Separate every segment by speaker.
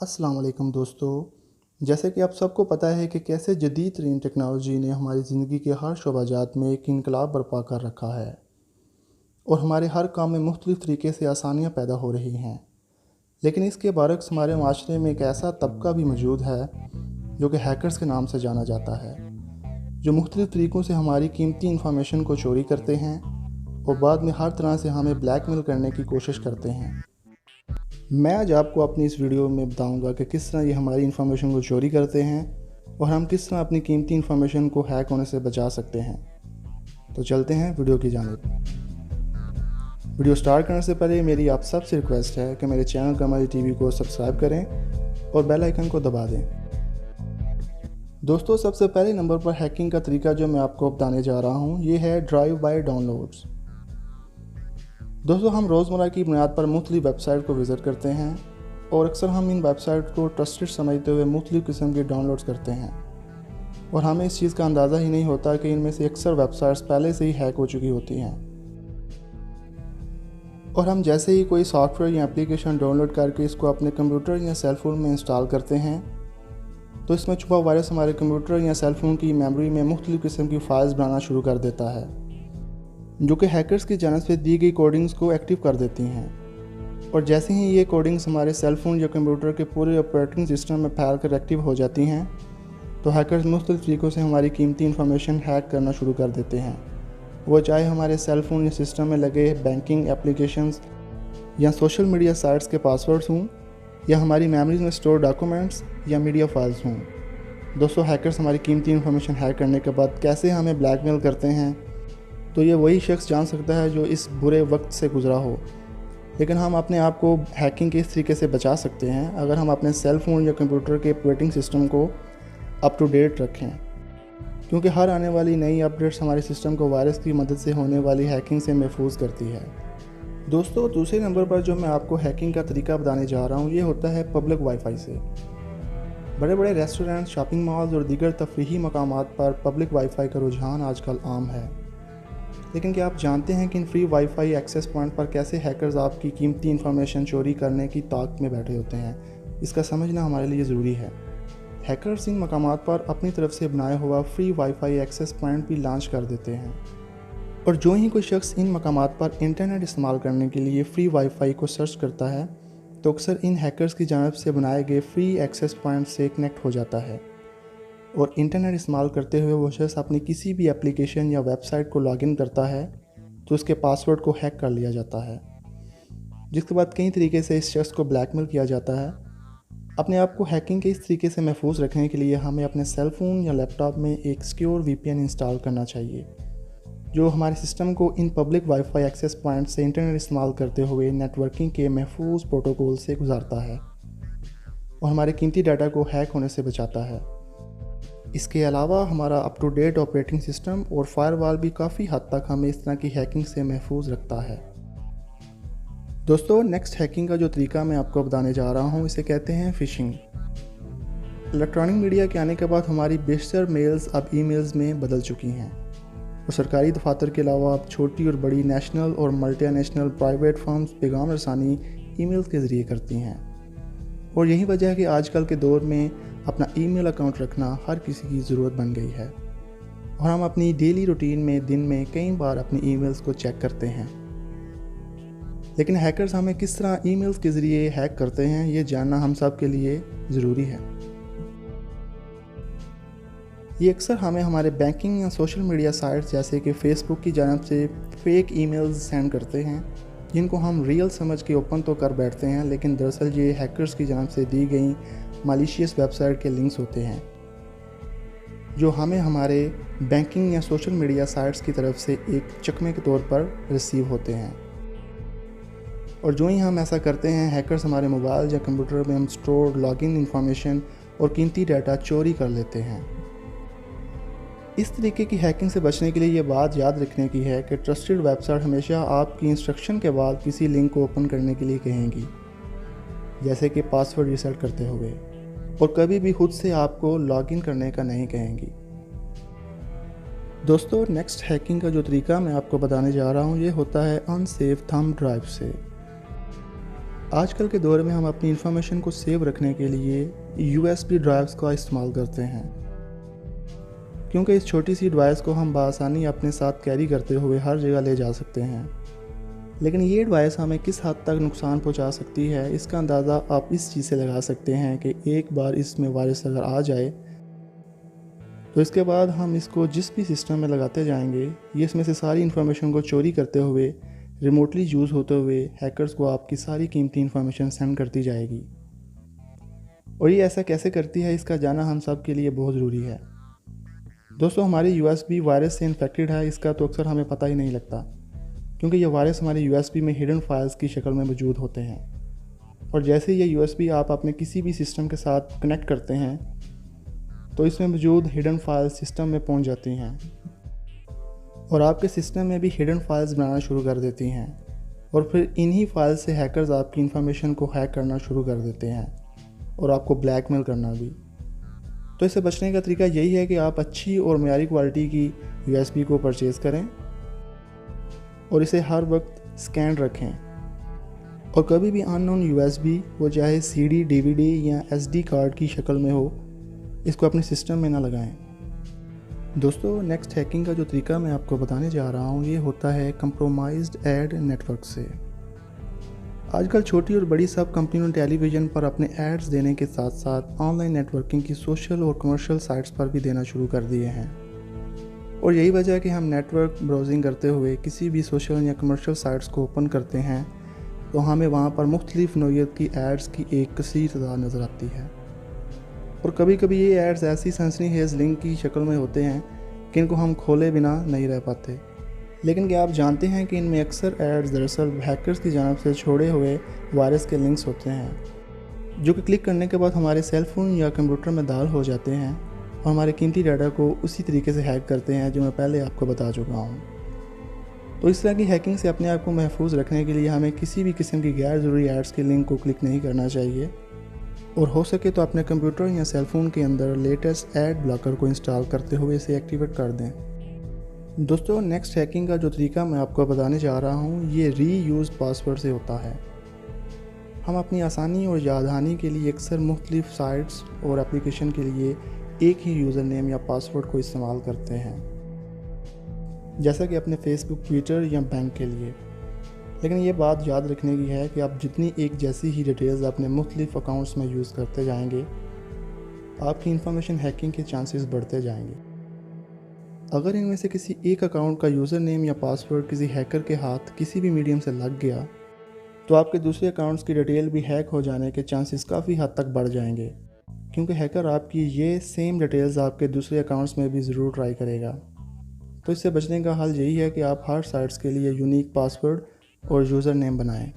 Speaker 1: अस्सलाम वालेकुम दोस्तों। जैसे कि आप सबको पता है कि कैसे जदीद तरीन टेक्नोलॉजी ने हमारी ज़िंदगी के हर शोबाजात में एक इनकलाब बर्पा कर रखा है और हमारे हर काम में मुख्तलिफ़ तरीके से आसानियाँ पैदा हो रही हैं। लेकिन इसके बरक्स हमारे माशरे में एक ऐसा तबका भी मौजूद है जो कि हैकर्स के नाम से जाना जाता है, जो मुख्तलिफ़ तरीक़ों से हमारी कीमती इंफॉर्मेशन को चोरी करते हैं और बाद में हर तरह से हमें ब्लैकमेल करने की कोशिश करते हैं। मैं आज आपको अपनी इस वीडियो में बताऊंगा कि किस तरह ये हमारी इन्फॉर्मेशन को चोरी करते हैं और हम किस तरह अपनी कीमती इन्फॉर्मेशन को हैक होने से बचा सकते हैं। तो चलते हैं वीडियो की जानिब। वीडियो स्टार्ट करने से पहले मेरी आप सबसे रिक्वेस्ट है कि मेरे चैनल कमल टीवी को सब्सक्राइब करें और बेल आइकन को दबा दें। दोस्तों, सबसे पहले नंबर पर हैकिंग का तरीका जो मैं आपको बताने जा रहा हूँ ये है ड्राइव बाय डाउनलोड्स। दोस्तों, हम रोज़मर्रा की बुनियाद पर मुख्तलिफ़ वेबसाइट को विज़िट करते हैं और अक्सर हम इन वेबसाइट को ट्रस्टेड समझते हुए मुख्तलिफ़ किस्म के डाउनलोड्स करते हैं और हमें इस चीज़ का अंदाज़ा ही नहीं होता कि इनमें से अक्सर वेबसाइट्स पहले से ही हैक हो चुकी होती हैं। और हम जैसे ही कोई सॉफ्टवेयर या एप्लीकेशन डाउनलोड करके इसको अपने कंप्यूटर या सेल फ़ोन में इंस्टॉल करते हैं तो इसमें छुपा वायरस हमारे कंप्यूटर या सेल फ़ोन की मेमोरी में मुख्तलिफ़ किस्म की फाइल्स बनाना शुरू कर देता है, जो कि हैकर्स की जानिब से दी गई कोडिंग्स को एक्टिव कर देती हैं। और जैसे ही ये कोडिंग्स हमारे सेल फ़ोन या कंप्यूटर के पूरे ऑपरेटिंग सिस्टम में फैल कर एक्टिव हो जाती हैं तो हैकर्स मुख्तलिफ़ तरीक़ों से हमारी कीमती इन्फॉर्मेशन हैक करना शुरू कर देते हैं, वो चाहे हमारे सेल फ़ोन या सिस्टम में लगे बैंकिंग एप्लीकेशंस या सोशल मीडिया साइट्स के पासवर्ड्स हों या हमारी मेमोरीज में स्टोर डॉक्यूमेंट्स या मीडिया फाइल्स हों। दोस्तों, हैकर्स हमारी कीमती इन्फॉर्मेशन हैक करने के बाद कैसे हमें ब्लैकमेल करते हैं तो ये वही शख्स जान सकता है जो इस बुरे वक्त से गुज़रा हो। लेकिन हम अपने आप को हैकिंग के इस तरीके से बचा सकते हैं अगर हम अपने सेल फ़ोन या कंप्यूटर के ऑपरेटिंग सिस्टम को अप टू डेट रखें, क्योंकि हर आने वाली नई अपडेट्स हमारे सिस्टम को वायरस की मदद से होने वाली हैकिंग से महफूज करती है। दोस्तों, दूसरे नंबर पर जो मैं आपको हैकिंग का तरीका बताने जा रहा हूँ ये होता है पब्लिक वाईफाई से। बड़े बड़े रेस्टोरेंट, शॉपिंग मॉल्स और दीगर तफरीही मकामात पर पब्लिक वाईफाई का रुझान आजकल आम है। लेकिन क्या आप जानते हैं कि in free wifi access point पर कैसे हैकर्स आपकी कीमती इन्फॉर्मेशन चोरी करने की ताक में बैठे होते हैं? इसका समझना हमारे लिए ज़रूरी है। हैकर्स इन मकामात पर अपनी तरफ से बनाया हुआ फ्री वाईफाई एक्सेस पॉइंट भी लॉन्च कर देते हैं और जो ही कोई शख्स इन मकामात पर इंटरनेट इस्तेमाल करने के लिए फ्री वाईफाई को सर्च करता है तो अक्सर इन हैकर्स की जानिब से बनाए गए फ्री एक्सेस पॉइंट से कनेक्ट हो जाता है और इंटरनेट इस्तेमाल करते हुए वो शख्स अपनी किसी भी एप्लीकेशन या वेबसाइट को लॉगिन करता है तो उसके पासवर्ड को हैक कर लिया जाता है, जिसके बाद कई तरीके से इस शख्स को ब्लैकमेल किया जाता है। अपने आप को हैकिंग के इस तरीके से महफूज रखने के लिए हमें अपने सेल फ़ोन या लैपटॉप में एक सिक्योर VPN इंस्टॉल करना चाहिए, जो हमारे सिस्टम को इन पब्लिक वाईफाई एक्सेस पॉइंट से इंटरनेट इस्तेमाल करते हुए नेटवर्किंग के महफूज प्रोटोकॉल से गुजारता है और हमारे कीमती डाटा को हैक होने से बचाता है। इसके अलावा हमारा up to date operating system और फायरवॉल भी काफ़ी हद तक हमें इस तरह की हैकिंग से महफूज रखता है। दोस्तों, नेक्स्ट हैकिंग का जो तरीका मैं आपको बताने जा रहा हूँ इसे कहते हैं फ़िशिंग। इलेक्ट्रॉनिक मीडिया के आने के बाद हमारी बेशतर मेल्स अब ईमेल्स में बदल चुकी हैं और सरकारी दफातर के अलावा अब छोटी और बड़ी नेशनल और मल्टीनेशनल प्राइवेट फर्म्स पैगाम रसानी ईमेल्स के ज़रिए करती हैं। और यही वजह है कि आजकल के दौर में अपना ईमेल अकाउंट रखना हर किसी की ज़रूरत बन गई है और हम अपनी डेली रूटीन में दिन में कई बार अपनी ईमेल्स को चेक करते हैं। लेकिन हैकर्स हमें किस तरह ईमेल्स के ज़रिए हैक करते हैं ये जानना हम सब के लिए ज़रूरी है। ये अक्सर हमें हमारे बैंकिंग या सोशल मीडिया साइट्स जैसे कि फेसबुक की जानिब से फेक ईमेल्स सेंड करते हैं, जिनको हम रियल समझ के ओपन तो कर बैठते हैं, लेकिन दरअसल ये हैकर्स की जानिब से दी गई मालिशियस वेबसाइट के लिंक्स होते हैं जो हमें हमारे बैंकिंग या सोशल मीडिया साइट्स की तरफ से एक चकमे के तौर पर रिसीव होते हैं। और जो ही हम ऐसा करते हैं हैकर्स हमारे मोबाइल या कंप्यूटर में हम स्टोर लॉगिन इंफॉर्मेशन और कीमती डाटा चोरी कर लेते हैं। इस तरीके की हैकिंग से बचने के लिए ये बात याद रखने की है कि ट्रस्टेड वेबसाइट हमेशा आपकी इंस्ट्रक्शन के बाद किसी लिंक को ओपन करने के लिए कहेंगी, जैसे कि पासवर्ड रीसेट करते हुए, और कभी भी खुद से आपको लॉगिन करने का नहीं कहेंगी। दोस्तों, नेक्स्ट हैकिंग का जो तरीका मैं आपको बताने जा रहा हूँ ये होता है अनसेफ थंब ड्राइव से। آج کل کے دور میں ہم اپنی انفارمیشن کو سیو رکھنے کے لیے USB ڈرائیوز کا استعمال کرتے ہیں، کیونکہ اس چھوٹی سی ڈیوائس کو ہم بآسانی اپنے ساتھ کیری کرتے ہوئے ہر جگہ لے جا سکتے ہیں۔ لیکن یہ ڈیوائس ہمیں کس حد تک نقصان پہنچا سکتی ہے، اس کا اندازہ آپ اس چیز سے لگا سکتے ہیں کہ ایک بار اس میں وائرس اگر آ جائے تو اس کے بعد ہم اس کو جس بھی سسٹم میں لگاتے جائیں گے، یہ اس میں سے ساری انفارمیشن کو چوری کرتے ہوئے، ریموٹلی یوز ہوتے ہوئے ہیکرز کو آپ کی ساری قیمتی انفارمیشن سینڈ کرتی جائے گی۔ اور یہ ایسا کیسے کرتی ہے، اس کا جاننا ہم سب کے لیے بہت ضروری ہے۔ دوستو، ہماری USB وائرس سے انفیکٹڈ ہے، اس کا تو اکثر ہمیں پتہ ہی نہیں لگتا، کیونکہ یہ وائرس ہماری USB میں ہڈن فائلز کی شکل میں موجود ہوتے ہیں، اور جیسے یہ USB آپ اپنے کسی بھی سسٹم کے ساتھ کنیکٹ کرتے ہیں تو اس میں موجود ہڈن فائل سسٹم میں پہنچ جاتی ہیں اور آپ کے سسٹم میں بھی ہڈن فائلز بنانا شروع کر دیتی ہیں، اور پھر انہی فائل سے ہیکرز آپ کی انفارمیشن کو ہیک کرنا شروع کر دیتے ہیں اور آپ کو بلیک میل کرنا بھی۔ تو اس سے بچنے کا طریقہ یہی ہے کہ آپ اچھی اور معیاری کوالٹی کی USB کو پرچیز کریں اور اسے ہر وقت سکین رکھیں، اور کبھی بھی ان نون USB، وہ چاہے CD، DVD یا SD کارڈ کی شکل میں ہو، اس کو اپنے سسٹم میں نہ لگائیں۔ دوستو، نیکسٹ ہیکنگ کا جو طریقہ میں آپ کو بتانے جا رہا ہوں، یہ ہوتا ہے کمپرومائزڈ ایڈ نیٹ ورک سے۔ آج کل چھوٹی اور بڑی سب کمپنیوں نے ٹیلی ویژن پر اپنے ایڈز دینے کے ساتھ ساتھ آن لائن نیٹ ورکنگ کی سوشل اور کمرشل سائٹس پر بھی دینا شروع کر دیے ہیں، اور یہی وجہ ہے کہ ہم نیٹ ورک براؤزنگ کرتے ہوئے کسی بھی سوشل یا کمرشل سائٹس کو اوپن کرتے ہیں تو ہمیں وہاں پر مختلف نوعیت کی ایڈز کی ایک کثیر تعداد نظر آتی ہے، اور کبھی کبھی یہ ایڈز ایسی سنسنی خیز لنک کی شکل میں ہوتے ہیں کہ ان کو ہم کھولے بنا نہیں رہ پاتے۔ لیکن کیا آپ جانتے ہیں کہ ان میں اکثر ایڈز دراصل ہیکرز کی جانب سے چھوڑے ہوئے وائرس کے لنکس ہوتے ہیں، جو کہ کلک کرنے کے بعد ہمارے سیل فون یا کمپیوٹر میں داخل ہو جاتے ہیں اور ہمارے قیمتی ڈیٹا کو اسی طریقے سے ہیک کرتے ہیں جو میں پہلے آپ کو بتا چکا ہوں۔ تو اس طرح کی ہیکنگ سے اپنے آپ کو محفوظ رکھنے کے لیے ہمیں کسی بھی قسم کی غیر ضروری ایڈز کے لنک کو کلک نہیں کرنا چاہیے، اور ہو سکے تو اپنے کمپیوٹر یا سیل فون کے اندر لیٹسٹ ایڈ بلاکر کو انسٹال کرتے ہوئے اسے ایکٹیویٹ کر دیں۔ دوستو، نیکسٹ ہیکنگ کا جو طریقہ میں آپ کو بتانے جا رہا ہوں، یہ ری یوز پاسورڈ سے ہوتا ہے۔ ہم اپنی آسانی اور یاد دہانی کے لیے اکثر مختلف سائٹس اور اپلیکیشن کے لیے ایک ہی یوزر نیم یا پاسورڈ کو استعمال کرتے ہیں، جیسا کہ اپنے فیس بک، ٹویٹر یا بینک کے لیے۔ لیکن یہ بات یاد رکھنے کی ہے کہ آپ جتنی ایک جیسی ہی ڈیٹیلز اپنے مختلف اکاؤنٹس میں یوز کرتے جائیں گے، آپ کی انفارمیشن ہیکنگ کے چانسز بڑھتے جائیں گے۔ اگر ان میں سے کسی ایک اکاؤنٹ کا یوزر نیم یا پاسورڈ کسی ہیکر کے ہاتھ کسی بھی میڈیم سے لگ گیا تو آپ کے دوسرے اکاؤنٹس کی ڈیٹیل بھی ہیک ہو جانے کے چانسز کافی حد تک بڑھ جائیں گے، کیونکہ ہیکر آپ کی یہ سیم ڈیٹیلز آپ کے دوسرے اکاؤنٹس میں بھی ضرور ٹرائی کرے گا۔ تو اس سے بچنے کا حل یہی ہے کہ آپ ہر سائٹس کے لیے یونیک پاسورڈ اور یوزر نیم بنائیں۔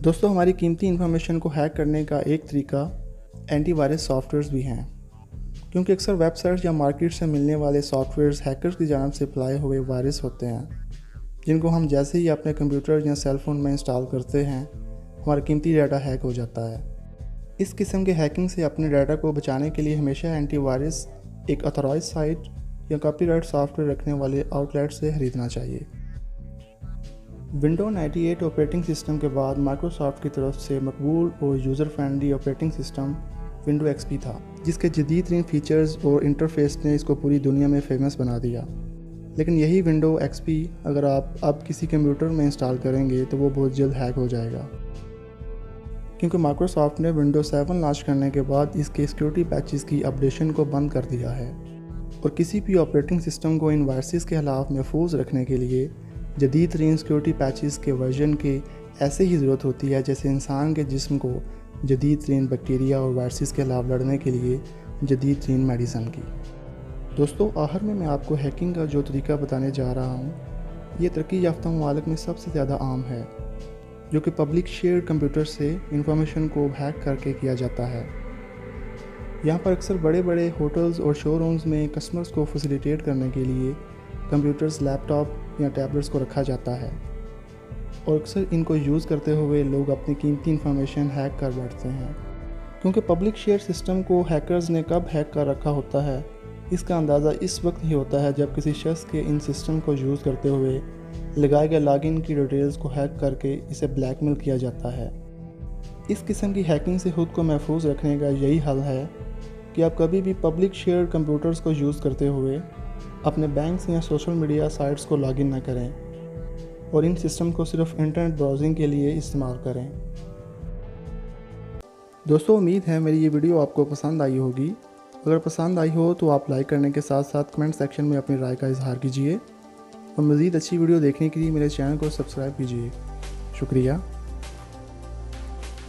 Speaker 1: دوستو، ہماری قیمتی انفارمیشن کو ہیک کرنے کا ایک طریقہ اینٹی وائرس سافٹ ویئرز بھی ہیں، کیونکہ اکثر ویب سائٹس یا مارکیٹ سے ملنے والے سافٹ ویئرز ہیکرز کی جانب سے پھیلائے ہوئے وائرس ہوتے ہیں، جن کو ہم جیسے ہی اپنے کمپیوٹر یا سیل فون میں انسٹال کرتے ہیں، ہمارا قیمتی ڈیٹا ہیک ہو جاتا ہے۔ اس قسم کے ہیکنگ سے اپنے ڈیٹا کو بچانے کے لیے ہمیشہ اینٹی وائرس ایک اتھورائز سائٹ یا کاپی رائٹ سافٹ ویئر رکھنے والے آؤٹ لیٹ سے خریدنا چاہیے۔ ونڈو 98 آپریٹنگ سسٹم کے بعد مائکروسافٹ کی طرف سے مقبول اور user friendly operating system window XP تھا، جس کے جدید ترین فیچرز اور انٹرفیس نے اس کو پوری دنیا میں فیمس بنا دیا۔ لیکن یہی ونڈو XP اگر آپ اب کسی کمپیوٹر میں انسٹال کریں گے تو وہ بہت جلد ہیک ہو جائے گا، کیونکہ مائکروسافٹ نے ونڈو 7 لانچ کرنے کے بعد اس کے سیکیورٹی پیچز کی اپڈیشن کو بند کر دیا ہے، اور کسی بھی آپریٹنگ سسٹم کو ان وائرسز کے خلاف محفوظ رکھنے کے لیے جدید ترین سیکیورٹی پیچز کے ورژن کی ایسے ہی ضرورت ہوتی ہے جیسے انسان کے جسم کو جدید ترین بیکٹیریا اور وائرسز کے خلاف لڑنے کے لیے جدید ترین میڈیسن کی۔ دوستو، آخر میں آپ کو ہیکنگ کا جو طریقہ بتانے جا رہا ہوں، یہ ترقی یافتہ ممالک میں سب سے زیادہ عام ہے، جو کہ پبلک شیئرڈ کمپیوٹر سے انفارمیشن کو ہیک کر کے کیا جاتا ہے۔ یہاں پر اکثر بڑے بڑے ہوٹلز اور شو رومز میں کسٹمرز کو فیسیلیٹیٹ کرنے کے لیے کمپیوٹرز، لیپ ٹاپ یا ٹیبلٹس کو رکھا جاتا ہے، اور اکثر ان کو یوز کرتے ہوئے لوگ اپنی قیمتی انفارمیشن ہیک کر بیٹھتے ہیں۔ کیونکہ پبلک شیئر سسٹم کو ہیکرز نے کب ہیک کر رکھا ہوتا ہے، اس کا اندازہ اس وقت ہی ہوتا ہے جب کسی شخص کے ان سسٹم کو یوز کرتے ہوئے لگائے گئے لاگ ان کی ڈیٹیلز کو ہیک کر کے اسے بلیک میل کیا جاتا ہے، इस किस्म की हैकिंग से ख़ुद को महफूज रखने का यही हल है कि आप कभी भी पब्लिक शेयर कंप्यूटर्स को यूज़ करते हुए अपने बैंक्स या सोशल मीडिया साइट्स को लॉगिन न करें और इन सिस्टम को सिर्फ इंटरनेट ब्राउजिंग के लिए इस्तेमाल करें। दोस्तों, उम्मीद है मेरी ये वीडियो आपको पसंद आई होगी। अगर पसंद आई हो तो आप लाइक करने के साथ साथ कमेंट सेक्शन में अपनी राय का इजहार कीजिए और मज़ीद अच्छी वीडियो देखने के लिए मेरे चैनल को सब्सक्राइब कीजिए। शुक्रिया।